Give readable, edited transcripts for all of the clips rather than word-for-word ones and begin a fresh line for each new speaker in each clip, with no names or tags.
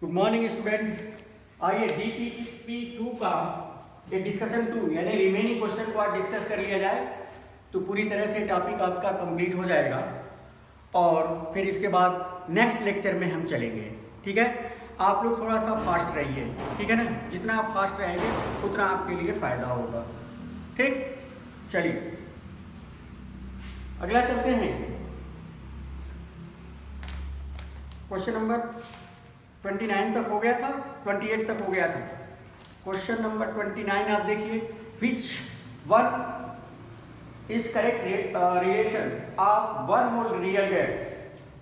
Good morning student. आइए DPP2 का ये डिस्कशन 2 यानी रिमेनिंग क्वेश्चन को आज डिस्कस कर लिया जाए तो पूरी तरह से टॉपिक आपका कंप्लीट हो जाएगा और फिर इसके बाद नेक्स्ट लेक्चर में हम चलेंगे। ठीक है, आप लोग थोड़ा सा फास्ट रहिए, ठीक है ना। जितना आप फास्ट रहेंगे उतना आपके लिए फ़ायदा होगा। ठीक, चलिए अगला चलते हैं। क्वेश्चन नंबर 29 तक हो गया था, 28 तक हो गया था। क्वेश्चन नंबर 29 आप देखिए, which one is correct relation of one mole real gas.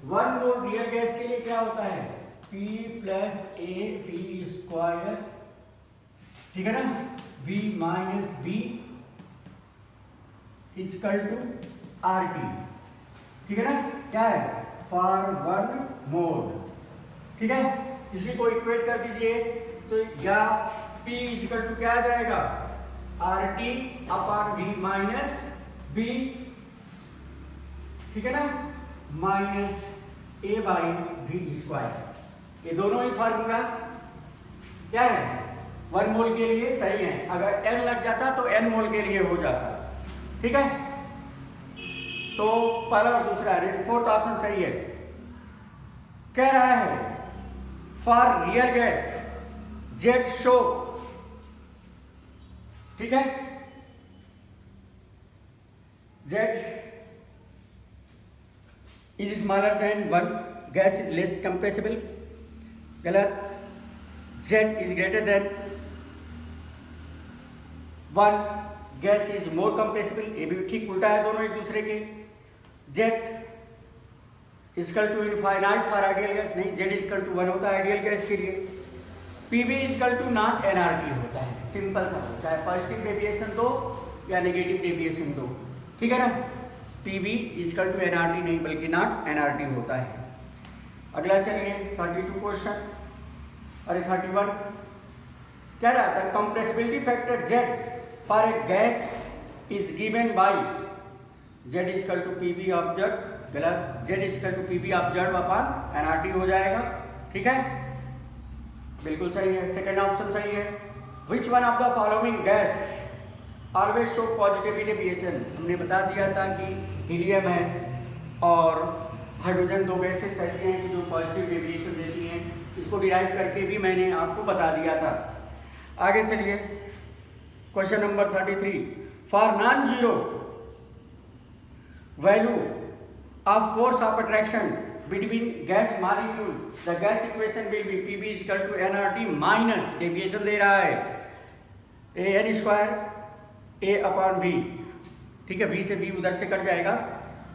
One mole real gas के लिए क्या होता है? P plus A V square, ठीक है ना, V minus B equal to R T. ठीक है ना, क्या है? For one mole. ठीक है, इसी को इक्वेट कर दीजिए तो या P इजकल टू क्या आ जाएगा? R T upon V minus B, ठीक है ना, minus A by V square. ये दोनों ही फार्मूला क्या है? वन मोल के लिए सही है। अगर n लग जाता तो n मोल के लिए हो जाता। ठीक है, तो पहला और दूसरा फोर्थ ऑप्शन सही है। कह रहा है for real gas Z show, ठीक है, Z is smaller than one, gas is less compressible. गलत। Z is greater than one, gas is more compressible. ये भी ठीक उल्टा है दोनों एक दूसरे के। Z equal to infinite for ideal gas, नहीं, जेड इजकल टू वन होता है आइडियल गैस के लिए। PV equal to not NRT होता है। सिंपल सा, चाहे पॉजिटिव डेविएशन दो या नेगेटिव डेविएशन दो, ठीक है ना। पीबी इजकल टू एनआरटी नहीं बल्कि नॉट एनआरटी होता है। अगला चलिए 32 क्वेश्चन, अरे 31 क्या रहा था? Compressibility factor Z for a gas is given by Z equal to PV observe. गलत। Z equal to PV observe upon NRT हो जाएगा। ठीक है, बिल्कुल सही है, सेकंड ऑप्शन सही है। Which one of the following gas always show positive deviation. हमने बता दिया था कि हीलियम है और हाइड्रोजन दो गैसेस ऐसी हैं कि जो पॉजिटिव डेविएशन देती हैं। इसको डिराइव करके भी मैंने आपको बता दिया था। आगे चलिए, question number 33, for non zero value of force of attraction between gas molecule the gas equation will be PV equal to NRT minus deviation दे रहा है a N square a upon b. ठीक है, बी से B उधर से cut जाएगा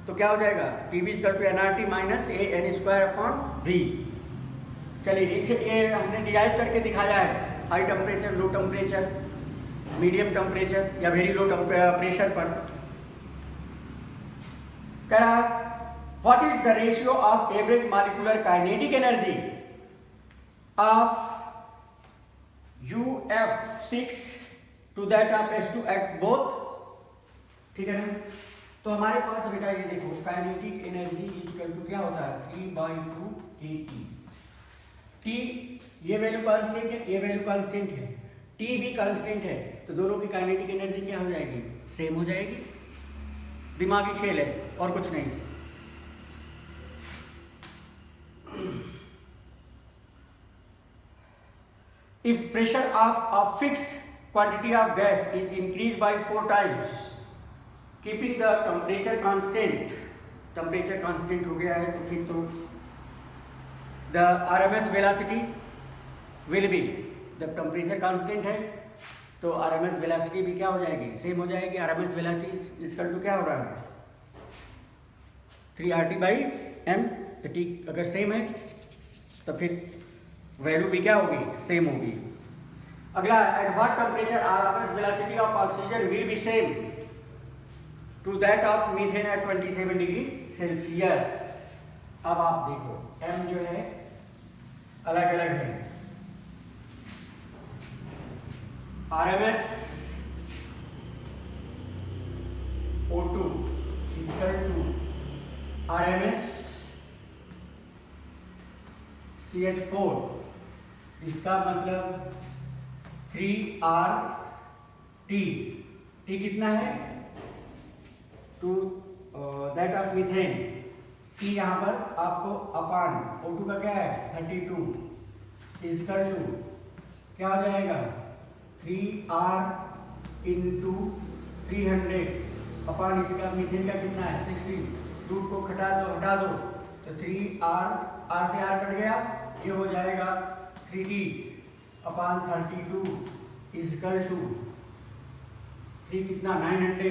तो क्या हो जाएगा? PB equal to NRT minus A N square upon B. चलिए, इसे ये हमने डिराइव करके दिखाया है high temperature, low temperature, medium temperature या वेरी लो प्रेशर पर। कह रहा what is the ratio of average molecular kinetic energy of UF6 to that of S2 at both. ठीक है ना, तो हमारे पास बेटा ये देखो, काइनेटिक एनर्जी इक्वल टू क्या होता है? 3/2 kT। T ये वैल्यू कांस्टेंट है, ये वैल्यू कांस्टेंट है, T भी कांस्टेंट है, तो दोनों की काइनेटिक एनर्जी क्या हो जाएगी? सेम हो जाएगी। दिमागी खेल है और कुछ नहीं। If pressure of a fixed quantity of gas is increased by 4 times, keeping the temperature constant, temperature constant हो गया है तो फिर तो the RMS velocity will be, जब temperature constant है तो RMS velocity भी क्या हो जाएगी? सेम हो जाएगी। RMS velocity इजकल टू क्या हो रहा है? 3RT/m। तो T अगर सेम है तो फिर वैल्यू भी क्या होगी? सेम होगी। अगला, at what temperature RMS velocity of oxygen will be same to that of methane at 27 degree Celsius. अब आप देखो, m जो है अलग अलग है। RMS O2 equal to RMS CH4 इसका मतलब 3R T, T कितना है, to that of methane, T यहाँ पर आपको अपान O2 का क्या है 32 इजकल टू क्या हो जाएगा 3R इंटू 300 अपान इसका मीथेन का कितना है 16, रूट को हटा दो तो 3R, R से R कट गया, ये हो जाएगा 3T अपान 32 इजकल टू 3 कितना 900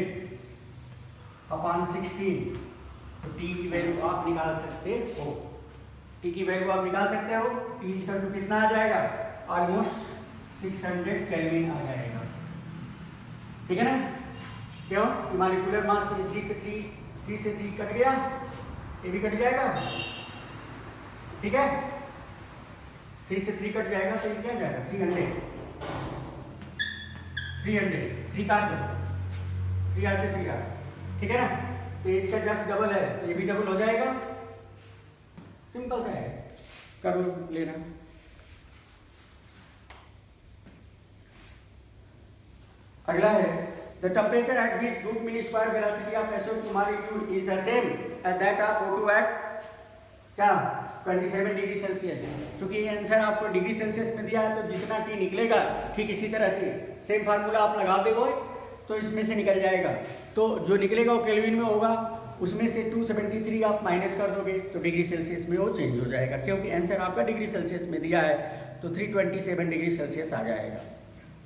अपान 16, तो T की वैल्यू आप निकाल सकते हो, T की वैल्यू आप निकाल सकते हो, T इजकल टू कितना आ जाएगा ऑलमोस्ट 600 केल्विन आ जाएगा, ठीक है ना। क्यों, मॉलिक्यूलर मास 3 से 3 कट गया, ये भी कट जाएगा, ठीक है, 3 से 3 कट जाएगा तो ये क्या जाएगा 300 काट दो, 3R से 3R, ठीक है ना। तो इसका जस्ट डबल है तो ये भी डबल हो जाएगा, सिंपल सा है, कर लेना। अगला है the temperature at which root mean square velocity of SO2 molecule is the same as that of O2 at क्या 27 डिग्री सेल्सियस। क्योंकि ये आंसर आपको डिग्री सेल्सियस में दिया है तो जितना T निकलेगा ठीक इसी तरह से सेम फार्मूला आप लगा दोगे तो इसमें से निकल जाएगा, तो जो निकलेगा वो केल्विन में होगा, उसमें से 273 आप माइनस कर दोगे तो डिग्री सेल्सियस में वो चेंज हो जाएगा, क्योंकि आंसर आपका डिग्री सेल्सियस में दिया है तो 327 डिग्री सेल्सियस आ जाएगा,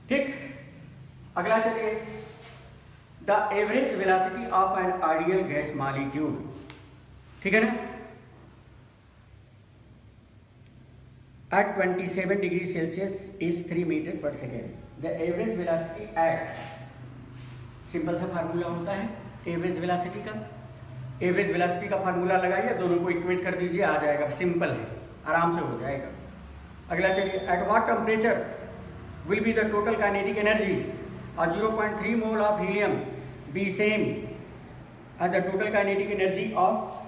ठीक। अगला चलिए the average velocity of an ideal gas molecule, ठीक है ना, at 27 degree Celsius is 3 metre per second. The average velocity at, simple सा फार्मूला होता है एवरेज वेलोसिटी का, एवरेज वेलोसिटी का फार्मूला लगाइए, दोनों को इक्वेट कर दीजिए, आ जाएगा, सिंपल है, आराम से हो जाएगा। अगला चलिए at what temperature will be the total kinetic energy और 0.3 mole of helium be same as the total kinetic energy of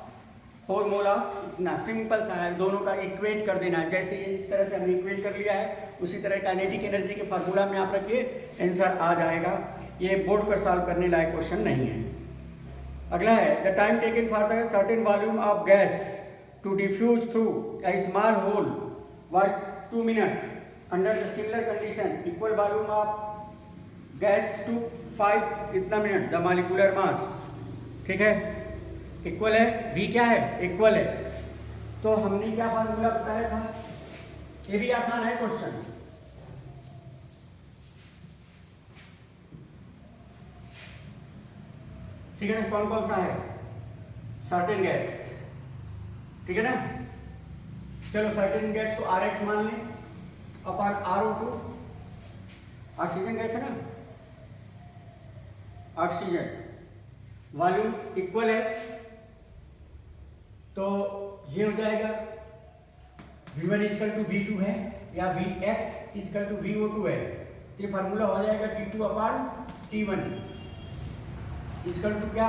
4 mole of इतना, सिंपल सा है, दोनों का इक्वेट कर देना है, जैसे इस तरह से हमने इक्वेट कर लिया है उसी तरह काइनेटिक एनर्जी के फार्मूला में आप रखिए, आंसर आ जाएगा, ये बोर्ड पर सॉल्व करने लायक क्वेश्चन नहीं है। अगला है the time taken for the certain volume of gas to diffuse through a small hole was 2 minute under the similar condition, equal volume of gas to 5 इतना मिनट, द मॉलिक्यूलर मास, ठीक है, equal है, V क्या है equal है, तो हमने क्या फार्मूला बताया था, ये भी आसान है क्वेश्चन, ठीक है ना, कौन कौन सा है, सर्टेन गैस, ठीक है ना, चलो सर्टेन गैस को RX मान लें अपॉन RO2, ऑक्सीजन गैस है ना, ऑक्सीजन, वॉल्यूम इक्वल है तो ये हो जाएगा V1 इजकल टू V2 है या Vx इजकल टू VO2 है, ये फार्मूला हो जाएगा T2 upon T1 is equal to क्या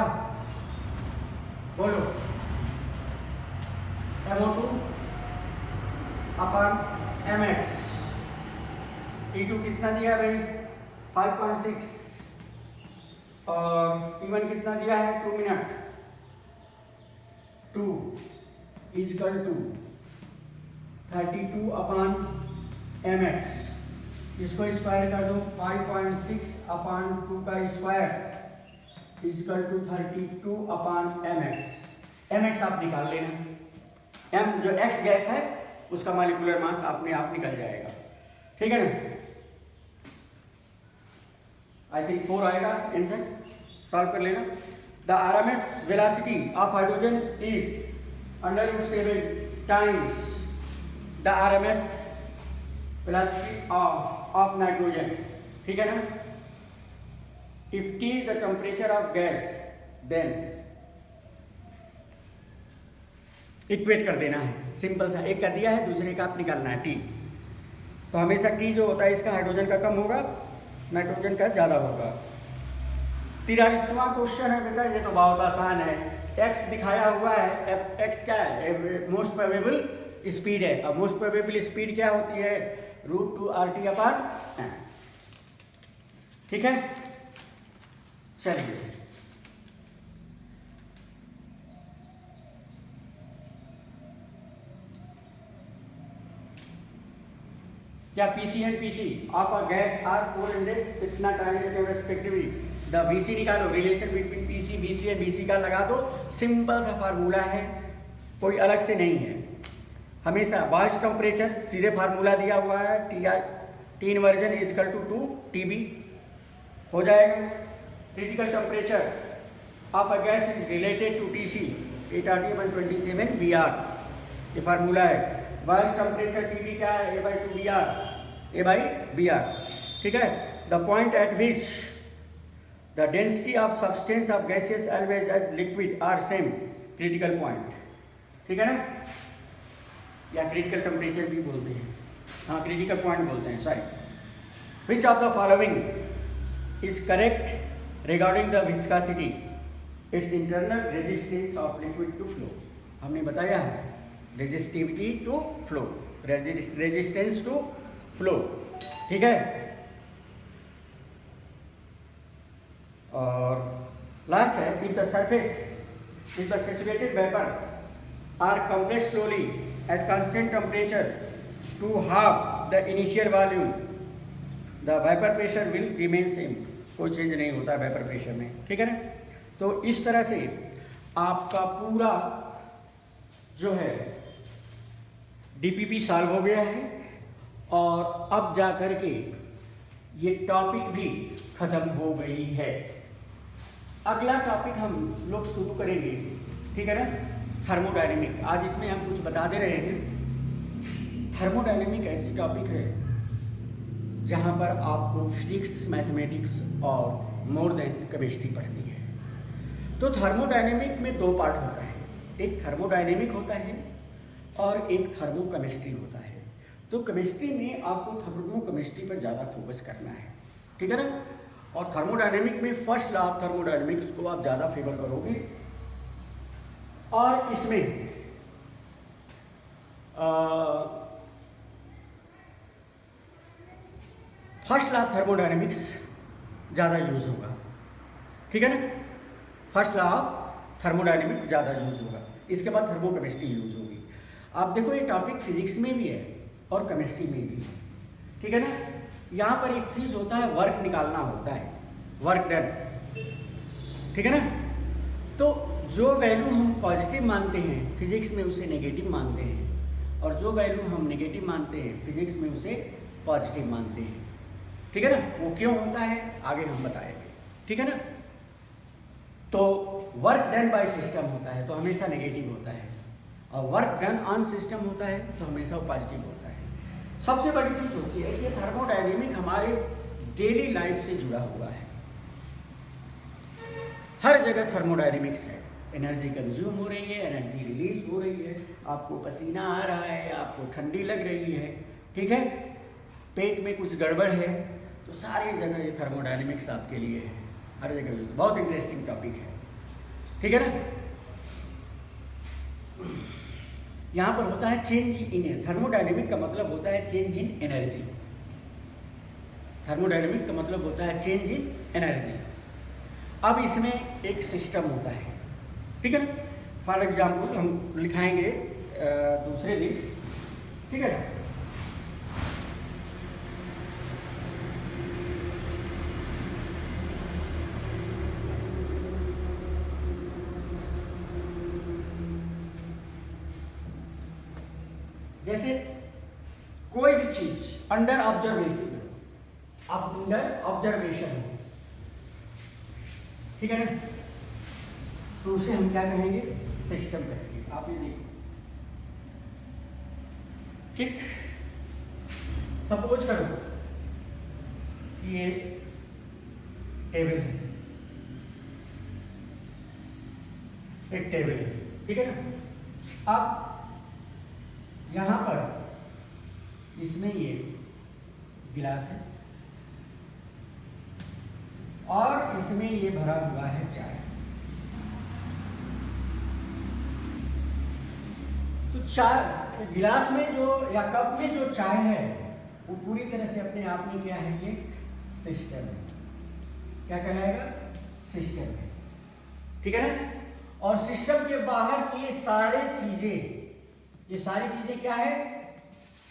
बोलो MO2 अपॉन Mx, T2 कितना दिया भाई 5.6 और T1 कितना दिया है 2 minute, 2 equal to 32 upon mx, इसको स्क्वायर कर दो 5.6 अपॉन 2 का square equal to 32 upon mx, mx आप निकाल लेना, m जो x गैस है उसका मॉलिक्यूलर मास अपने आप निकल जाएगा, ठीक है ना। आई थिंक 4 आएगा आंसर, सॉल्व कर लेना। The RMS velocity of hydrogen is √7 times the RMS velocity of nitrogen, ठीक है ना। If T the temperature of gas then equate कर देना है, सिंपल सा, एक का दिया है दूसरे का आप निकालना है T, तो हमेशा T जो होता है इसका हाइड्रोजन का कम होगा, नाइट्रोजन का ज्यादा होगा। 43वां क्वेश्चन है बेटा, ये तो बहुत आसान है, x दिखाया हुआ है, x क्या है मोस्ट प्रोबेबल स्पीड है, अब मोस्ट प्रोबेबल स्पीड क्या होती है √2RT/n। ठीक है, चलिए क्या PC and PC of a gas are 400 इतना टाइम रेस्पेक्टिवली, द VC निकालो, relation between PC BC and BC का लगा दो। सिंपल सा फार्मूला है, कोई अलग से नहीं है। हमेशा बॉयल्स टेम्परेचर सीधे फार्मूला दिया हुआ है, T inversion is equal to 2TB हो जाएगा। Critical temperature of a gas is related to TC 8RT/27 BR, ये फार्मूला है। बॉयल्स टेम्परेचर TB क्या है, A/2BR। ठीक है, the point at which the density of substance of gases always as liquid are same, critical point. ठीक है ना, या क्रिटिकल टेम्परेचर भी बोलते हैं, हाँ क्रिटिकल पॉइंट बोलते हैं, sorry. Which of the following is correct regarding the viscosity, it's internal resistance of liquid to flow. हमने बताया है resistivity to flow, resistance to flow. ठीक है, और लास्ट है, if the surface if the saturated vapour are compressed slowly at constant temperature to half the initial volume, the vapour pressure will remain same. कोई change नहीं होता है vapour pressure में। ठीक है ना, तो इस तरह से आपका पूरा जो है DPP सॉल्व हो गया है, और अब जा कर के ये टॉपिक भी खत्म हो गई है। अगला टॉपिक हम लोग शुरू करेंगे, ठीक है ना, थर्मोडायनेमिक। आज इसमें हम कुछ बता दे रहे हैं। थर्मोडायनेमिक ऐसी टॉपिक है जहाँ पर आपको फिजिक्स, मैथमेटिक्स और मोर देन केमिस्ट्री पढ़नी है। तो थर्मोडायनेमिक में दो पार्ट होता है, एक थर्मोडायनेमिक होता है और एक थर्मोकेमिस्ट्री होता है। तो केमिस्ट्री में आपको थर्मोकेमिस्ट्री पर ज़्यादा फोकस करना है, ठीक है ना। और थर्मोडायनेमिक में फर्स्ट लॉ ऑफ थर्मोडायनेमिक्स को आप ज़्यादा फेवर करोगे, और इसमें फर्स्ट लॉ ऑफ थर्मोडायनेमिक्स ज़्यादा यूज होगा, ठीक है ना। फर्स्ट लॉ ऑफ थर्मोडायनेमिक ज़्यादा यूज होगा, इसके बाद थर्मोकेमिस्ट्री यूज होगी। आप देखो ये टॉपिक फिजिक्स में भी है और केमिस्ट्री में भी है, ठीक है ना। यहाँ पर एक चीज़ होता है, वर्क निकालना होता है, वर्क डन, ठीक है ना। तो जो वैल्यू हम पॉजिटिव मानते हैं फिजिक्स में उसे नेगेटिव मानते हैं, और जो वैल्यू हम नेगेटिव मानते हैं फिजिक्स में उसे पॉजिटिव मानते हैं, ठीक है ना। वो क्यों होता है आगे हम बताएंगे, ठीक है ना। तो वर्क डन बाय सिस्टम होता है तो हमेशा नेगेटिव होता है, और वर्क डन ऑन सिस्टम होता है तो हमेशा वो पॉजिटिव होता है। सबसे बड़ी चीज़ होती है कि थर्मोडायनेमिक हमारे डेली लाइफ से जुड़ा हुआ है। हर जगह थर्मोडायनेमिक्स है। एनर्जी कंज्यूम हो रही है, एनर्जी रिलीज हो रही है, आपको पसीना आ रहा है, आपको ठंडी लग रही है, ठीक है, पेट में कुछ गड़बड़ है, तो सारी जगह ये थर्मोडायनेमिक्स आपके लिए है, हर जगह। बहुत इंटरेस्टिंग टॉपिक है, ठीक है ना। यहाँ पर होता है चेंज इन, थर्मोडायनेमिक का मतलब होता है चेंज इन एनर्जी। थर्मोडायनेमिक का मतलब होता है चेंज इन एनर्जी। अब इसमें एक सिस्टम होता है, ठीक है ना। फॉर एग्जाम्पल हम लिखाएंगे दूसरे दिन, ठीक है ना। जैसे कोई भी चीज अंडर ऑब्जर्वेशन, अंडर ऑब्जर्वेशन, ठीक है ना, तो उसे हम क्या कहेंगे, सिस्टम कहेंगे। आप ये देखो, ठीक, सपोज करो कि ये टेबल है, एक टेबल है, ठीक है ना। अब यहां पर इसमें ये गिलास है और इसमें ये भरा हुआ है चाय। तो चाय गिलास में जो या कप में जो चाय है वो पूरी तरह से अपने आप में क्या है, ये सिस्टम है। क्या कहलाएगा? सिस्टम है। ठीक है ना? और सिस्टम के बाहर की ये सारी चीजें क्या है?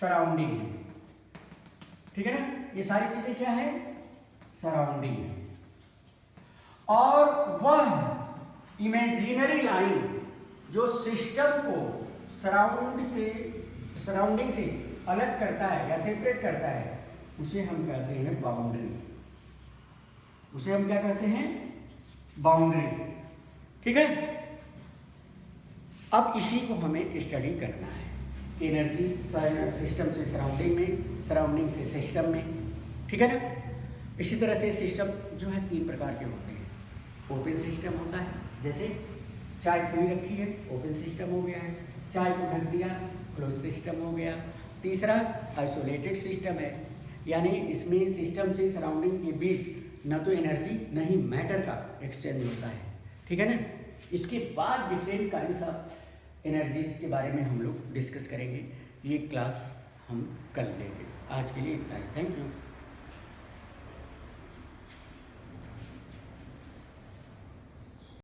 सराउंडिंग है। ठीक है ना? ये सारी चीजें क्या है? सराउंडिंग है। और वह इमेजिनरी लाइन जो सिस्टम को सराउंडिंग से अलग करता है या सेपरेट करता है, उसे हम कहते हैं बाउंड्री। उसे हम क्या कहते हैं? बाउंड्री। ठीक है? अब इसी को हमें स्टडी करना है। एनर्जी सिस्टम से सराउंडिंग में, सराउंडिंग से सिस्टम में। ठीक है ना? इसी तरह से सिस्टम जो है 3 प्रकार के होते हैं। ओपन सिस्टम होता है, जैसे चाय खुली रखी है, ओपन सिस्टम हो गया है। चाय को ढक दिया, क्लोज सिस्टम हो गया। तीसरा आइसोलेटेड सिस्टम है, यानी इसमें सिस्टम से सराउंडिंग के बीच न तो एनर्जी न ही मैटर का एक्सचेंज होता है। ठीक है ना? इसके बाद डिफरेंट काइंड्स ऑफ एनर्जीज के बारे में हम लोग डिस्कस करेंगे। ये क्लास हम कल लेंगे। आज के लिए इतना ही। Thank you.